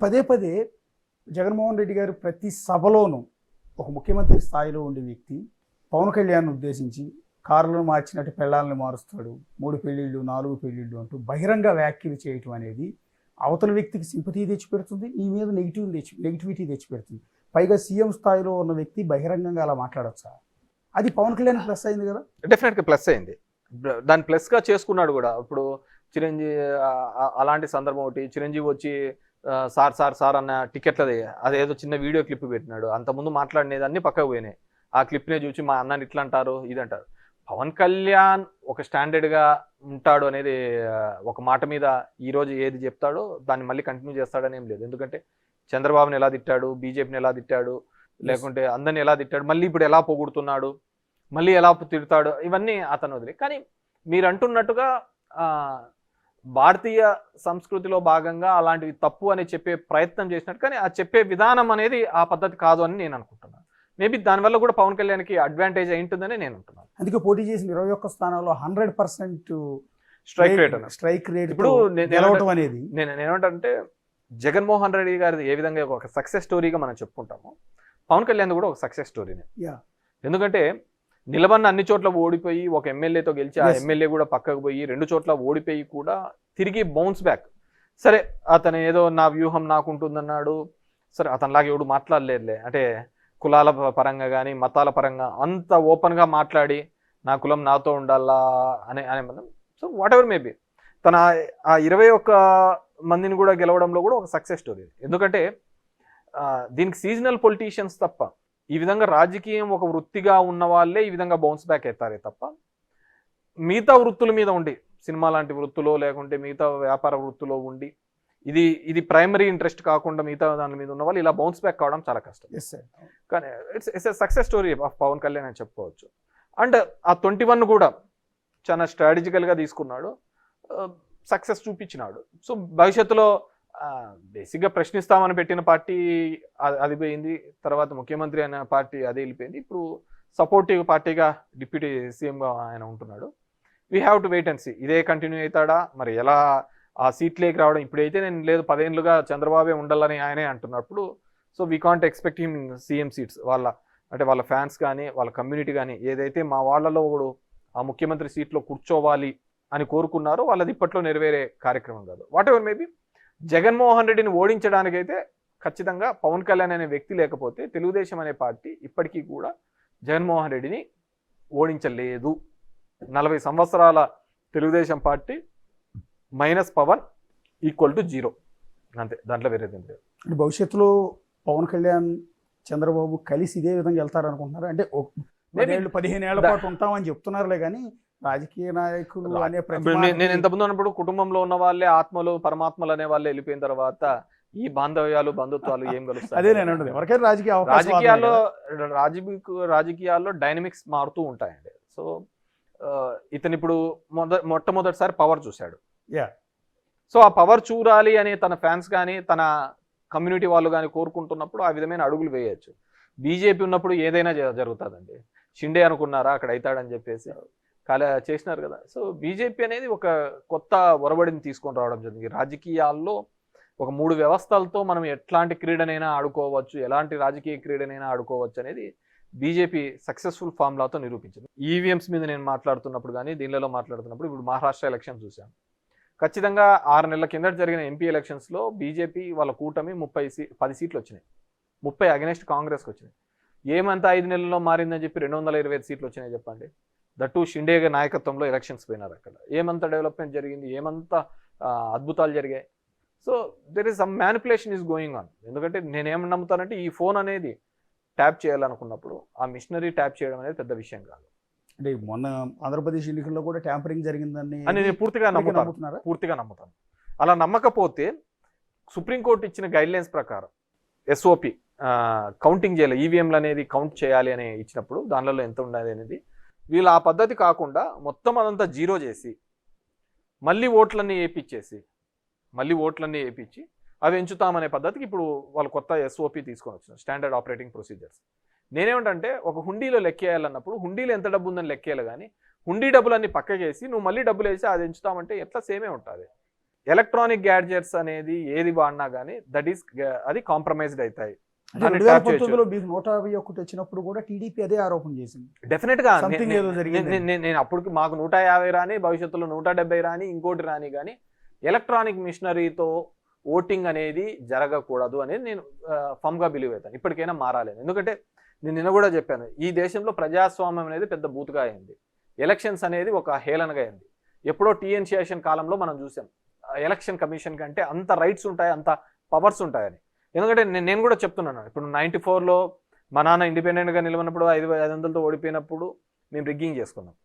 పదే పదే జగన్మోహన్ రెడ్డి గారు ప్రతి సభలోనూ ఒక ముఖ్యమంత్రి స్థాయిలో ఉండే వ్యక్తి పవన్ కళ్యాణ్ ఉద్దేశించి కారులను మార్చినట్టు పెళ్ళాలను మారుస్తాడు, 3 పెళ్ళిళ్ళు 4 పెళ్ళిళ్ళు అంటూ బహిరంగ వ్యాఖ్యలు చేయటం అనేది అవతల వ్యక్తికి సింపతి తెచ్చిపెడుతుంది, నీ మీద నెగిటివిటీ తెచ్చిపెడుతుంది. పైగా సీఎం స్థాయిలో ఉన్న వ్యక్తి బహిరంగంగా అలా మాట్లాడొచ్చా? అది పవన్ కళ్యాణ్ ప్లస్ అయింది కదా. డెఫినెట్గా ప్లస్ అయింది. దాన్ని ప్లస్గా చేసుకున్నాడు కూడా. ఇప్పుడు చిరంజీవి అలాంటి సందర్భం ఒకటి, చిరంజీవి వచ్చి సార్ సార్ సార్ అన్న టికెట్లది అదేదో చిన్న వీడియో క్లిప్ పెట్టినాడు. అంతకుముందు మాట్లాడినది అన్ని పక్కకు పోయినాయి. ఆ క్లిప్నే చూసి మా అన్నని ఇట్లా అంటారు ఇది అంటారు. పవన్ కళ్యాణ్ ఒక స్టాండర్డ్గా ఉంటాడు అనేది ఒక మాట మీద ఈరోజు ఏది చెప్తాడో దాన్ని మళ్ళీ కంటిన్యూ చేస్తాడని ఏం లేదు. ఎందుకంటే చంద్రబాబుని ఎలా తిట్టాడు, బీజేపీని ఎలా తిట్టాడు, లేకుంటే అందరిని ఎలా తిట్టాడు, మళ్ళీ ఇప్పుడు ఎలా పొగుడుతున్నాడు, మళ్ళీ ఎలా తిడతాడు, ఇవన్నీ అతను వదిలే. కానీ మీరు అంటున్నట్టుగా భారతీయ సంస్కృతిలో భాగంగా అలాంటివి తప్పు అని చెప్పే ప్రయత్నం చేసినట్టు, కానీ ఆ చెప్పే విధానం అనేది ఆ పద్ధతి కాదు అని నేను అనుకుంటున్నాను. మేబీ దానివల్ల కూడా పవన్ కళ్యాణ్కి అడ్వాంటేజ్ అయి ఉంటుందని నేను అంటున్నాను. అందుకే పోటీ చేసిన 21 స్థానాల్లో 100% స్ట్రైక్ రేట్ ఇప్పుడు గెలవటం అనేది. నేను ఏమంటే జగన్మోహన్ రెడ్డి గారి ఏ విధంగా ఒక సక్సెస్ స్టోరీగా మనం చెప్పుకుంటామో, పవన్ కళ్యాణ్ కూడా ఒక సక్సెస్ స్టోరీనే. ఎందుకంటే నిలబడిన అన్ని చోట్ల ఓడిపోయి ఒక ఎమ్మెల్యేతో గెలిచి ఆ ఎమ్మెల్యే కూడా పక్కకు పోయి 2 చోట్ల ఓడిపోయి కూడా తిరిగి బౌన్స్ బ్యాక్. సరే అతను ఏదో నా వ్యూహం నాకుంటుందన్నాడు, సరే అతనిలాగా ఎవడు మాట్లాడలేదులే, అంటే కులాల పరంగా కానీ మతాల పరంగా అంత ఓపెన్గా మాట్లాడి నా కులం నాతో ఉండాలా అనే మనం. సో వాట్ ఎవర్ మేబీ తన ఆ 21 మందిని కూడా గెలవడంలో కూడా ఒక సక్సెస్ స్టోరీ. ఎందుకంటే దీనికి సీజనల్ పొలిటీషియన్స్ తప్ప, ఈ విధంగా రాజకీయం ఒక వృత్తిగా ఉన్న వాళ్ళే ఈ విధంగా బౌన్స్ బ్యాక్ అవుతారే తప్ప, మిగతా వృత్తుల మీద ఉండి సినిమా లాంటి వృత్తులో లేకుంటే మిగతా వ్యాపార వృత్తిలో ఉండి ఇది ప్రైమరీ ఇంట్రెస్ట్ కాకుండా మిగతా దాని మీద ఉన్న వాళ్ళు ఇలా బౌన్స్ బ్యాక్ కావడం చాలా కష్టం. కానీ it's a success story of Pavan Kalyan అని చెప్పుకోవచ్చు. అండ్ ఆ 21 కూడా చాలా స్ట్రాటజికల్గా తీసుకున్నాడు, సక్సెస్ చూపించినాడు. సో భవిష్యత్తులో బేసిక్గా ప్రశ్నిస్తామని పెట్టిన పార్టీ అది పోయింది, తర్వాత ముఖ్యమంత్రి అనే పార్టీ అది వెళ్ళిపోయింది, ఇప్పుడు సపోర్టివ్ పార్టీగా డిప్యూటీ సీఎంగా ఆయన ఉంటున్నాడు. We have to wait and see ఇదే కంటిన్యూ అవుతాడా, మరి ఎలా ఆ సీట్లోకి రావడం. ఇప్పుడైతే నేను లేదు 10 ఏళ్ళుగా చంద్రబాబే ఉండాలని ఆయనే అంటున్నప్పుడు, so we can't expect him CM seats. వాళ్ళ ఫ్యాన్స్ కానీ వాళ్ళ కమ్యూనిటీ కానీ ఏదైతే మా వాళ్ళలో ఆ ముఖ్యమంత్రి సీట్లో కూర్చోవాలి అని కోరుకున్నారో వాళ్ళది ఇప్పట్లో నెరవేరే కార్యక్రమం కాదు. వాట్ ఎవర్ మేబీ జగన్మోహన్ రెడ్డిని ఓడించడానికైతే ఖచ్చితంగా పవన్ కళ్యాణ్ అనే వ్యక్తి లేకపోతే తెలుగుదేశం అనే పార్టీ ఇప్పటికీ కూడా జగన్మోహన్ రెడ్డిని ఓడించలేదు. 40 సంవత్సరాల Telugu Desam party minus Pawan equal to 0 అంతే, దాంట్లో వేరేది లేదు. భవిష్యత్తులో పవన్ కళ్యాణ్ చంద్రబాబు కలిసి ఇదే విధంగా వెళ్తారనుకుంటున్నారు? అంటే 15 ఏళ్ల పాటు ఉంటామని చెప్తున్నారులే, కానీ రాజకీయ నాయకులు అనే నేను ఎంతమంది ఉన్నప్పుడు కుటుంబంలో ఉన్న వాళ్ళే ఆత్మలు పరమాత్మలు అనే వాళ్ళే వెళ్ళిపోయిన తర్వాత ఈ బాంధవ్యాలు బంధుత్వాలు ఏం కలుస్తాయి? అదే నేను అంటుంది, ఎవరికైనా రాజకీయాల్లో డైనమిక్స్ మారుతూ ఉంటాయండి. సో ఇతను ఇప్పుడు మొట్టమొదటిసారి పవర్ చూశాడు. సో ఆ పవర్ చూడాలి అని తన ఫ్యాన్స్ కానీ తన కమ్యూనిటీ వాళ్ళు కానీ కోరుకుంటున్నప్పుడు ఆ విధమైన అడుగులు వేయచ్చు. బీజేపీ ఉన్నప్పుడు ఏదైనా జరుగుతుందండి. షిండే అనుకున్నారా అక్కడ అవుతాడని చెప్పేసి చేసినారు కదా. సో బీజేపీ అనేది ఒక కొత్త ఒరబడిని తీసుకొని రావడం జరిగింది. రాజకీయాల్లో ఒక 3 వ్యవస్థలతో మనం ఎట్లాంటి క్రీడనైనా ఆడుకోవచ్చు, ఎలాంటి రాజకీయ క్రీడనైనా ఆడుకోవచ్చు అనేది బీజేపీ సక్సెస్ఫుల్ ఫార్ములాతో నిరూపించింది. ఈవీఎంస్ మీద నేను మాట్లాడుతున్నప్పుడు కానీ దీనిలో మాట్లాడుతున్నప్పుడు ఇప్పుడు మహారాష్ట్ర ఎలక్షన్ చూశాను. ఖచ్చితంగా 6 నెలల కిందట జరిగిన ఎంపీ ఎలక్షన్స్లో బీజేపీ వాళ్ళ కూటమి 10 సీట్లు వచ్చినాయి. 30 అగెనెస్ట్ కాంగ్రెస్కి వచ్చినాయి. ఏమంతా 5 నెలల్లో మారిందని చెప్పి 225 సీట్లు వచ్చినాయి చెప్పండి. దట్టు షిండే నాయకత్వంలో ఎలక్షన్స్ పోయినారు. అక్కడ ఏమంత డెవలప్మెంట్ జరిగింది, ఏమంత అద్భుతాలు జరిగాయి. So there is some manipulation is going on. ఎందుకంటే నేనేమని నమ్ముతానంటే ఈ ఫోన్ అనేది ట్యాప్ చేయాలనుకున్నప్పుడు ఆ మిషనరీ ట్యాప్ చేయడం అనేది పెద్ద విషయం కాదు. అంటే మొన్న ఆంధ్రప్రదేశ్ ఎన్నికల్లో కూడా ట్యాంపరింగ్ జరిగిందని నేను పూర్తిగా నమ్ముతాను. అలా నమ్మకపోతే సుప్రీంకోర్టు ఇచ్చిన గైడ్లైన్స్ ప్రకారం ఎస్ఓపి కౌంటింగ్ చేయాలి, ఈవీఎంలు అనేది కౌంట్ చేయాలి అని ఇచ్చినప్పుడు దానిలో ఎంత ఉండాలి అనేది వీళ్ళు ఆ పద్ధతి కాకుండా మొత్తం అదంతా 0 చేసి మళ్ళీ ఓట్లన్నీ వేయించి అవి ఎంచుతామనే పద్ధతికి ఇప్పుడు వాళ్ళు కొత్త ఎస్ఓపి తీసుకొని వచ్చినారు, స్టాండర్డ్ ఆపరేటింగ్ ప్రొసీజర్స్. నేనేమంటే ఒక హుండీలో లెక్కేయాలన్నప్పుడు హుండీలో ఎంత డబ్బు ఉందని లెక్కేయాలి, కానీ హుండీ డబ్బులన్నీ పక్కకేసి నువ్వు మళ్ళీ డబ్బులు వేసి అది ఎంచుతామంటే ఎట్లా సేమే ఉంటుంది. ఎలక్ట్రానిక్ గ్యాడ్జెట్స్ అనేది ఏది వాడినా కానీ అది కాంప్రమైజ్డ్ అవుతాయి. అంటే 2019లో మీకు 151 వచ్చినప్పుడు కూడా టీడీపీ అదే ఆరోపణ చేసింది. డెఫినెట్ గా Something ఏదో జరిగింది. నేను అప్పుడు మాకు 150 రాని, భవిష్యత్తులో 170 రాని, ఇంకోటి రాని, కానీ ఎలక్ట్రానిక్ మిషనరీతో ఓటింగ్ అనేది జరగకూడదు అనేది నేను ఫమ్ గా బిలీవ్ అవుతాను. ఇప్పటికైనా మారాలని. ఎందుకంటే నేను నిన్న కూడా చెప్పాను, ఈ దేశంలో ప్రజాస్వామ్యం అనేది పెద్ద బూతుగా అయింది. ఎలక్షన్స్ అనేది ఒక హేళనగా అయింది. ఎప్పుడో టీఎన్ శేషన్ కాలంలో మనం చూసాం ఎలక్షన్ కమిషన్ కంటే అంత రైట్స్ ఉంటాయి, అంత పవర్స్ ఉంటాయని. ఎందుకంటే నేను కూడా చెప్తున్నాను, ఇప్పుడు 94లో మా నాన్న ఇండిపెండెంట్గా నిలవనప్పుడు 500తో ఓడిపోయినప్పుడు మేము రిగ్గింగ్ చేసుకున్నాం.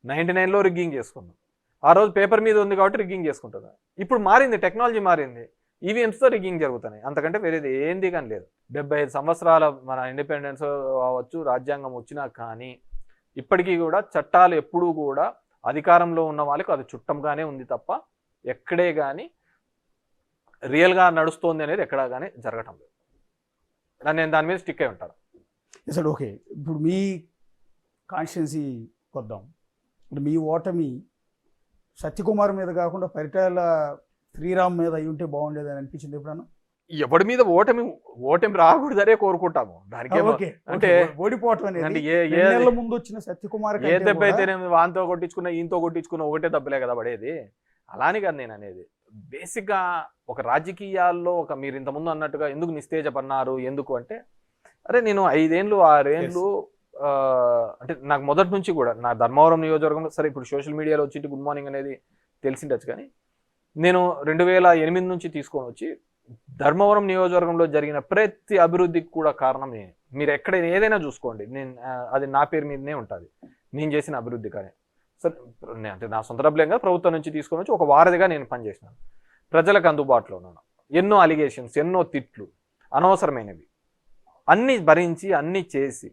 99లో రిగ్గింగ్ చేసుకున్నాం. ఆ రోజు పేపర్ మీద ఉంది కాబట్టి రిగ్గింగ్ చేసుకుంటున్నాం. ఇప్పుడు మారింది, టెక్నాలజీ మారింది, ఈవీఎంస్తో రిగ్గింగ్ జరుగుతున్నాయి. అంతకంటే వేరేది ఏంది కానీ లేదు. 75 సంవత్సరాల మన ఇండిపెండెన్స్ అవ్వచ్చు, రాజ్యాంగం వచ్చినా కానీ ఇప్పటికీ కూడా చట్టాలు ఎప్పుడూ కూడా అధికారంలో ఉన్న వాళ్ళకి అది చుట్టంగానే ఉంది తప్ప ఎక్కడే కానీ రియల్గా నడుస్తోంది అనేది ఎక్కడా కానీ జరగటం లేదు. నేను దాని మీద స్టిక్ అయి ఉంటాను. సార్ ఓకే, ఇప్పుడు మీ కాన్స్టిట్యున్సీ వద్దాం. ఇప్పుడు మీ ఓటమి సత్యకుమార్ మీద కాకుండా పరిటాల శ్రీరామ్ మీద అయి ఉంటే బాగుండేది అని అనిపించింది ఎప్పుడన్నా? ఎవరి మీద ఓటమి రాకూడదనే కోరుకుంటాము. దానికి అంటే ఓడిపోవటం అనేది ముందు వచ్చిన సత్యకుమార్ ఏ దెబ్బ అయితే వాంతో కొట్టించుకున్నా, ఈయంతో కొట్టించుకున్నా ఒకటే దెబ్బలే కదా పడేది. అలానే కాదు నేను అనేది. బేసిక్గా ఒక రాజకీయాల్లో మీరు ఇంతకుముందు అన్నట్టుగా ఎందుకు నిస్తేజపన్నారు, ఎందుకు అంటే అరే నేను 5 ఏళ్ళు 6 ఏళ్ళు అంటే నాకు మొదటి నుంచి కూడా నా ధర్మవరం నియోజకవర్గంలో, సరే ఇప్పుడు సోషల్ మీడియాలో వచ్చి గుడ్ మార్నింగ్ అనేది తెలిసిండొచ్చు, కానీ నేను 2008 నుంచి తీసుకొని వచ్చి ధర్మవరం నియోజకవర్గంలో జరిగిన ప్రతి అభివృద్ధికి కూడా కారణం నేను. మీరు ఎక్కడైనా ఏదైనా చూసుకోండి, అది నా పేరు మీదనే ఉంటుంది, నేను చేసిన అభివృద్ధి. కానీ సరే అంటే నా సొంత డబ్బులేం కదా, ప్రభుత్వం నుంచి తీసుకొని వచ్చి ఒక వారధిగా నేను పనిచేసినాను. ప్రజలకు అందుబాటులో ఉన్నాను. ఎన్నో అలిగేషన్స్, ఎన్నో తిట్లు, అనవసరమైనవి అన్నీ భరించి అన్నీ చేసి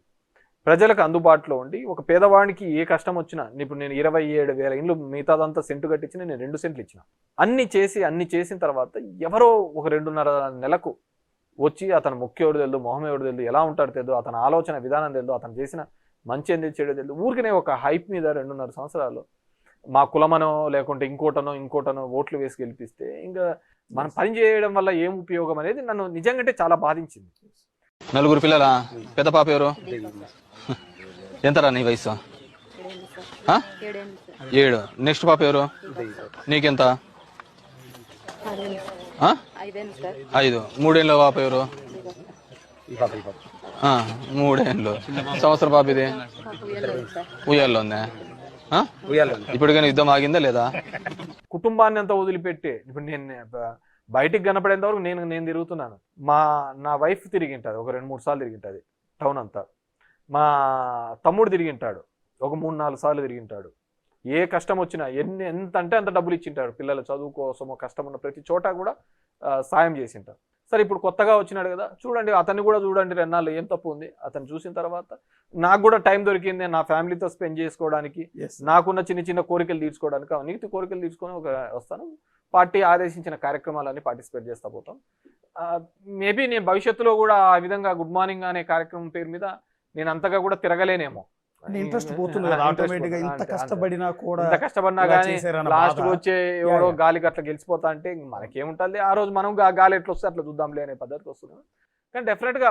ప్రజలకు అందుబాటులో ఉండి ఒక పేదవాడికి ఏ కష్టం వచ్చినా, ఇప్పుడు నేను 27,000 ఇండ్లు మిగతాదంతా సెంటు కట్టించిన, నేను 2 సెంట్లు ఇచ్చిన. అన్ని చేసిన తర్వాత ఎవరో ఒక 2.5 నెలకు వచ్చి అతను ముఖ్యోడు తెలుదు, మొహమేవుడు తెలుదు, ఎలా ఉంటాడు తెలుదు, అతని ఆలోచన విధానం తెలుదు, అతను చేసిన మంచి ఎందుకు చెడు తెలుదు, ఊరికనే ఒక హైప్ మీద 2.5 సంవత్సరాలు మా కులమనో లేకుంటే ఇంకోటనో ఓట్లు వేసి గెలిపిస్తే ఇంకా మనం పని చేయడం వల్ల ఏం ఉపయోగం అనేది నన్ను నిజంగా చాలా బాధించింది. 4 పిల్లలా? పెద్ద పాప ఎవరు? ఎంతరా నీ వయసు? 7. నెక్స్ట్ పాప ఎవరు? నీకెంత? 5. 3 ఏళ్ళ పాప ఎవరు? 3 ఏళ్ళు. సంవత్సరం పాప ఇది ఉయ్యాల్లో ఉందా? ఇప్పటికైనా యుద్ధం ఆగిందా లేదా? కుటుంబాన్ని అంతా వదిలిపెట్టి ఇప్పుడు నేను బయటికి కనపడేంత వరకు నేను తిరుగుతున్నాను. నా వైఫ్ తిరిగింటుంది, ఒక 2-3 సార్లు తిరిగింటుంది టౌన్ అంతా. మా తమ్ముడు తిరిగింటాడు, ఒక 3-4 సార్లు తిరిగింటాడు. ఏ కష్టం వచ్చినా ఎంత అంటే అంత డబ్బులు ఇచ్చింటాడు. పిల్లల చదువు కోసమో కష్టం ఉన్న ప్రతి చోట కూడా సాయం చేసింటారు. సరే ఇప్పుడు కొత్తగా వచ్చినాడు కదా, చూడండి అతన్ని కూడా చూడండి, 2 నాళ్ళు ఏం తప్పు ఉంది. అతను చూసిన తర్వాత నాకు కూడా టైం దొరికింది నా ఫ్యామిలీతో స్పెండ్ చేసుకోవడానికి, నాకున్న చిన్న కోరికలు తీర్చుకోవడానికి. అవన్నీ కోరికలు తీర్చుకొని వస్తాను. పార్టీ ఆదేశించిన కార్యక్రమాలన్నీ పార్టిసిపేట్ చేస్తూ పోతాం. మేబీ నేను భవిష్యత్తులో కూడా ఆ విధంగా గుడ్ మార్నింగ్ అనే కార్యక్రమం పేరు మీద నేను అంతగా కూడా తిరగలేనేమో. ఇంట్రెస్ట్ పోతుంది కదా ఆటోమేటిక్ గా. ఇంత కష్టపడినా కానీ లాస్ట్ వచ్చే ఎవడో గాలికి అట్లా గెలిచిపోతా అంటే మనకేముంటుంది, ఆ రోజు మనం గాలి ఎట్లా వస్తే అట్లా చూద్దాంలే అనే పద్ధతికి వస్తున్నాం. కానీ డెఫినెట్ గా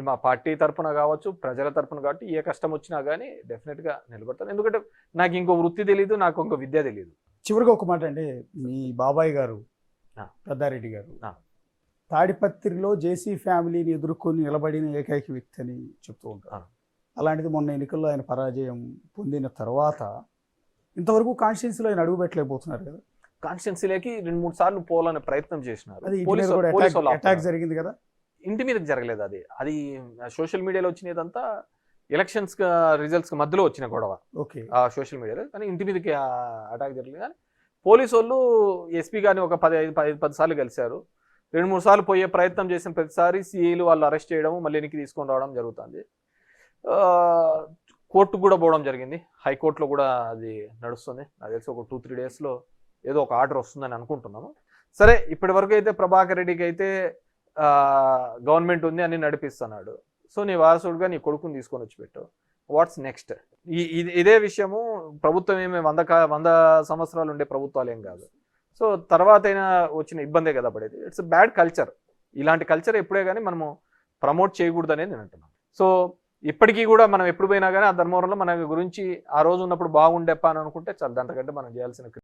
మా పార్టీ తరఫున కావచ్చు, ప్రజల తరఫున కాబట్టి ఏ కష్టం వచ్చినా కానీ డెఫినెట్ గా నిలబడతాను. ఎందుకంటే నాకు ఇంకో వృత్తి తెలియదు, నాకు ఇంకో విద్య తెలియదు. చివరిగా ఒక మాట అంటే, మీ బాబాయ్ గారు పెద్దారెడ్డి గారు తాడిపత్రిలో జేసీ ఫ్యామిలీని ఎదుర్కొని నిలబడిన ఏకైక వ్యక్తి అని చెప్తూ ఉంటారు. అలాంటిది మొన్న ఎన్నికల్లో ఆయన పరాజయం పొందిన తర్వాత ఇంతవరకు కాన్స్టిట్యున్సీలో ఆయన అడుగు పెట్టలేకపోతున్నారు కదా. కాన్స్టిట్యున్సీలోకి 2-3 సార్లు పోవాలనే ప్రయత్నం చేసినారు. అటాక్ జరిగింది కదా, ఇంటి మీదకి జరగలేదు. అది సోషల్ మీడియాలో వచ్చినదంతా ఎలక్షన్స్ రిజల్ట్స్ మధ్యలో వచ్చిన గొడవ సోషల్ మీడియాలో. కానీ ఇంటి మీదకి అటాక్ జరగలేదు. కానీ పోలీసు వాళ్ళు ఎస్పీ గారిని ఒక 10 సార్లు కలిశారు. 2-3 సార్లు పోయే ప్రయత్నం చేసిన ప్రతిసారి సిఐలు వాళ్ళు అరెస్ట్ చేయడం, మళ్ళీ వెనక్కి తీసుకొని రావడం జరుగుతుంది. కోర్టుకు కూడా పోవడం జరిగింది, హైకోర్టులో కూడా అది నడుస్తుంది. నాకు తెలిసి ఒక 2-3 డేస్లో ఏదో ఒక ఆర్డర్ వస్తుందని అనుకుంటున్నాము. సరే ఇప్పటి వరకు అయితే ప్రభాకర్ రెడ్డికి అయితే గవర్నమెంట్ ఉంది అని నడిపిస్తున్నాడు. సో నీ వారసుడుగా నీ కొడుకుని తీసుకొని వచ్చి పెట్టు, వాట్స్ నెక్స్ట్? ఇదే విషయము ప్రభుత్వం ఏమే 100 సంవత్సరాలు ఉండే ప్రభుత్వాలు ఏం కాదు. సో తర్వాత అయినా వచ్చిన ఇబ్బందే కదా పడేది. It's bad culture. ఇలాంటి కల్చర్ ఎప్పుడే కానీ మనము ప్రమోట్ చేయకూడదు అనేది నేను అంటున్నాను. సో ఇప్పటికీ కూడా మనం ఎప్పుడు పోయినా కానీ ఆ ధర్మవరంలో మన గురించి ఆ రోజు ఉన్నప్పుడు బాగుండేప్ప అని అనుకుంటే చాలు, దాంతకంటే మనం చేయాల్సిన